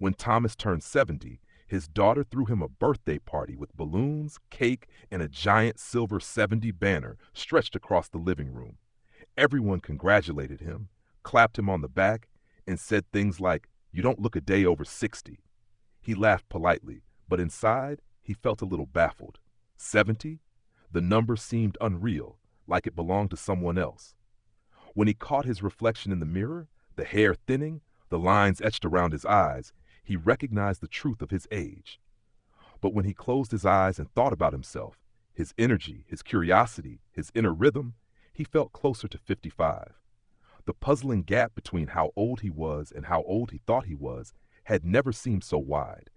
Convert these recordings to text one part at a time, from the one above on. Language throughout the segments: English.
When Thomas turned 70, his daughter threw him a birthday party with balloons, cake, and a giant silver 70 banner stretched across the living room. Everyone congratulated him, clapped him on the back, and said things like, "You don't look a day over 60." He laughed politely, but inside, he felt a little baffled. 70? The number seemed unreal, like it belonged to someone else. When he caught his reflection in the mirror, the hair thinning, the lines etched around his eyes, he recognized the truth of his age. But when he closed his eyes and thought about himself, his energy, his curiosity, his inner rhythm, he felt closer to 55. The puzzling gap between how old he was and how old he thought he was had never seemed so wide.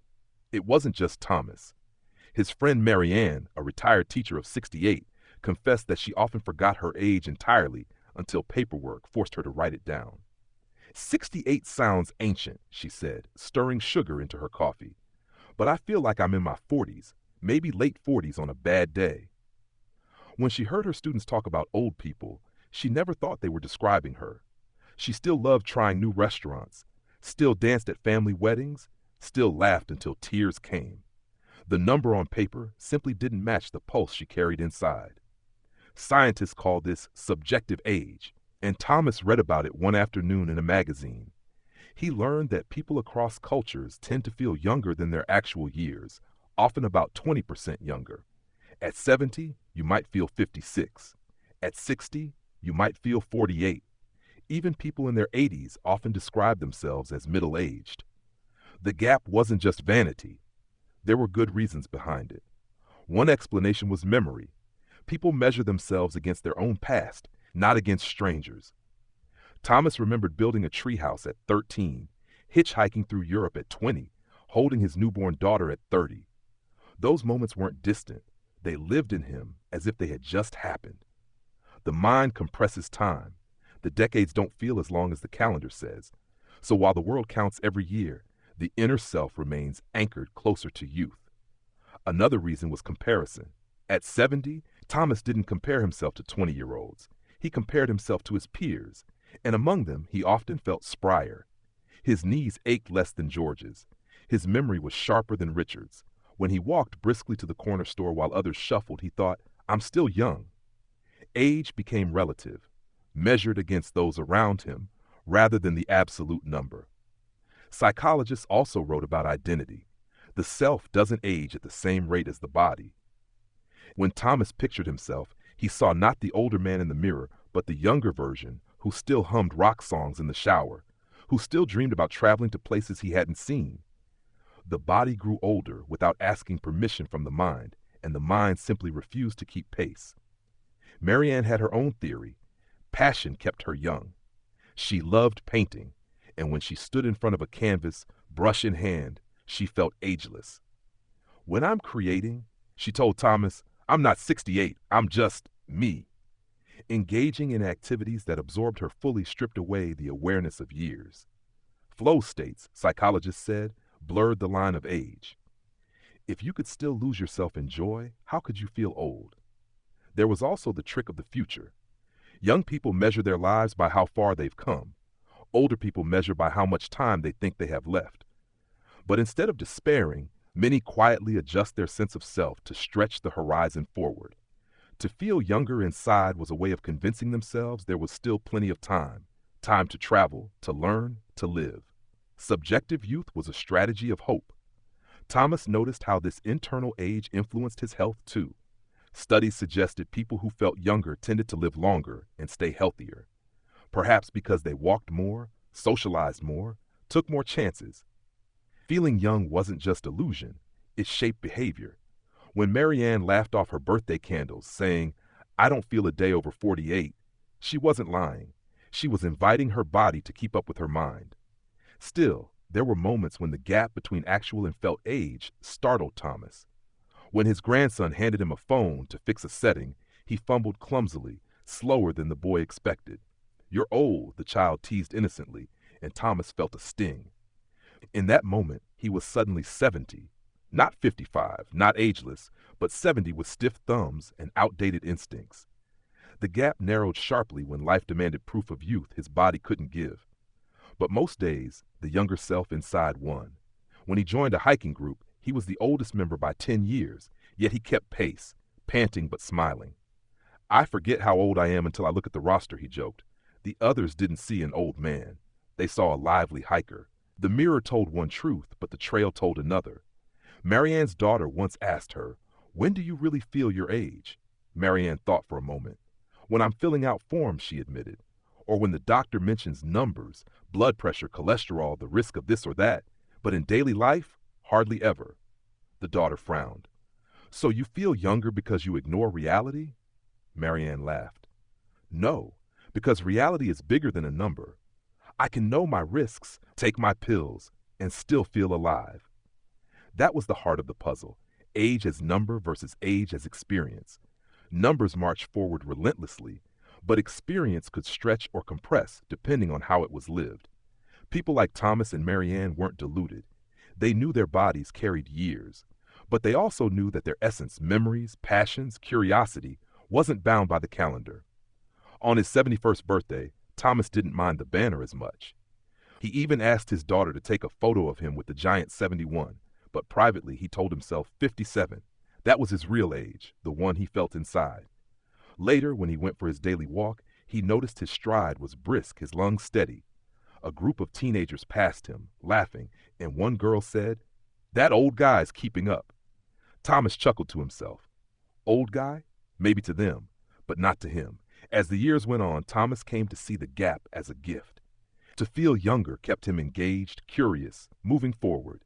It wasn't just Thomas. His friend Marianne, a retired teacher of 68, confessed that she often forgot her age entirely until paperwork forced her to write it down. 68 sounds ancient, she said, stirring sugar into her coffee. But I feel like I'm in my 40s, maybe late 40s on a bad day. When she heard her students talk about old people, she never thought they were describing her. She still loved trying new restaurants, still danced at family weddings, still laughed until tears came. The number on paper simply didn't match the pulse she carried inside. Scientists call this subjective age, and Thomas read about it one afternoon in a magazine. He learned that people across cultures tend to feel younger than their actual years, often about 20% younger. At 70, you might feel 56. At 60, you might feel 48. Even people in their 80s often describe themselves as middle-aged. The gap wasn't just vanity. There were good reasons behind it. One explanation was memory. People measure themselves against their own past, not against strangers. Thomas remembered building a treehouse at 13, hitchhiking through Europe at 20, holding his newborn daughter at 30. Those moments weren't distant. They lived in him as if they had just happened. The mind compresses time. The decades don't feel as long as the calendar says. So while the world counts every year, the inner self remains anchored closer to youth. Another reason was comparison. At 70, Thomas didn't compare himself to 20-year-olds. He compared himself to his peers, and among them he often felt sprier. His knees ached less than George's. His memory was sharper than Richard's. When he walked briskly to the corner store while others shuffled, he thought, "I'm still young." Age became relative, measured against those around him, rather than the absolute number. Psychologists also wrote about identity. The self doesn't age at the same rate as the body. When Thomas pictured himself, he saw not the older man in the mirror, but the younger version who still hummed rock songs in the shower, who still dreamed about traveling to places he hadn't seen. The body grew older without asking permission from the mind, and the mind simply refused to keep pace. Marianne had her own theory. Passion kept her young. She loved painting, and when she stood in front of a canvas, brush in hand, she felt ageless. "When I'm creating," she told Thomas, "I'm not 68, I'm just me." Engaging in activities that absorbed her fully stripped away the awareness of years. Flow states, psychologists said, blurred the line of age. If you could still lose yourself in joy, how could you feel old? There was also the trick of the future. Young people measure their lives by how far they've come. Older people measure by how much time they think they have left. But instead of despairing, many quietly adjust their sense of self to stretch the horizon forward. To feel younger inside was a way of convincing themselves there was still plenty of time to travel, to learn, to live. Subjective youth was a strategy of hope. Thomas noticed how this internal age influenced his health too. Studies suggested people who felt younger tended to live longer and stay healthier. Perhaps because they walked more, socialized more, took more chances. Feeling young wasn't just illusion, it shaped behavior. When Marianne laughed off her birthday candles, saying, "I don't feel a day over 48, she wasn't lying. She was inviting her body to keep up with her mind. Still, there were moments when the gap between actual and felt age startled Thomas. When his grandson handed him a phone to fix a setting, he fumbled clumsily, slower than the boy expected. "You're old," the child teased innocently, and Thomas felt a sting. In that moment, he was suddenly 70. Not 55, not ageless, but 70 with stiff thumbs and outdated instincts. The gap narrowed sharply when life demanded proof of youth his body couldn't give. But most days, the younger self inside won. When he joined a hiking group, he was the oldest member by 10 years, yet he kept pace, panting but smiling. I forget how old I am until I look at the roster, he joked. The others didn't see an old man. They saw a lively hiker. The mirror told one truth, but the trail told another. Marianne's daughter once asked her, "When do you really feel your age?" Marianne thought for a moment. "When I'm filling out forms," she admitted. "Or when the doctor mentions numbers, blood pressure, cholesterol, the risk of this or that. But in daily life, hardly ever." The daughter frowned. "So you feel younger because you ignore reality?" Marianne laughed. "No, because reality is bigger than a number. I can know my risks, take my pills, and still feel alive." That was the heart of the puzzle. Age as number versus age as experience. Numbers marched forward relentlessly, but experience could stretch or compress depending on how it was lived. People like Thomas and Marianne weren't deluded. They knew their bodies carried years, but they also knew that their essence, memories, passions, curiosity, wasn't bound by the calendar. On his 71st birthday, Thomas didn't mind the banner as much. He even asked his daughter to take a photo of him with the giant 71, but privately he told himself 57. That was his real age, the one he felt inside. Later, when he went for his daily walk, he noticed his stride was brisk, his lungs steady. A group of teenagers passed him, laughing, and one girl said, "That old guy's keeping up." Thomas chuckled to himself. Old guy? Maybe to them, but not to him. As the years went on, Thomas came to see the gap as a gift. To feel younger kept him engaged, curious, moving forward.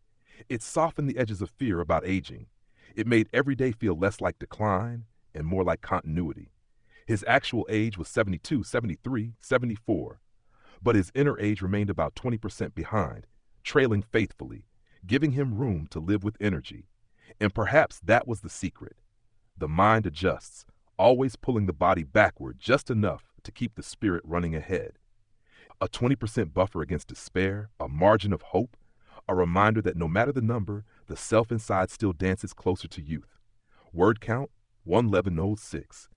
It softened the edges of fear about aging. It made every day feel less like decline and more like continuity. His actual age was 72, 73, 74. But his inner age remained about 20% behind, trailing faithfully, giving him room to live with energy. And perhaps that was the secret. The mind adjusts, always pulling the body backward just enough to keep the spirit running ahead. A 20% buffer against despair, a margin of hope, a reminder that no matter the number, the self inside still dances closer to youth. Word count, 1106.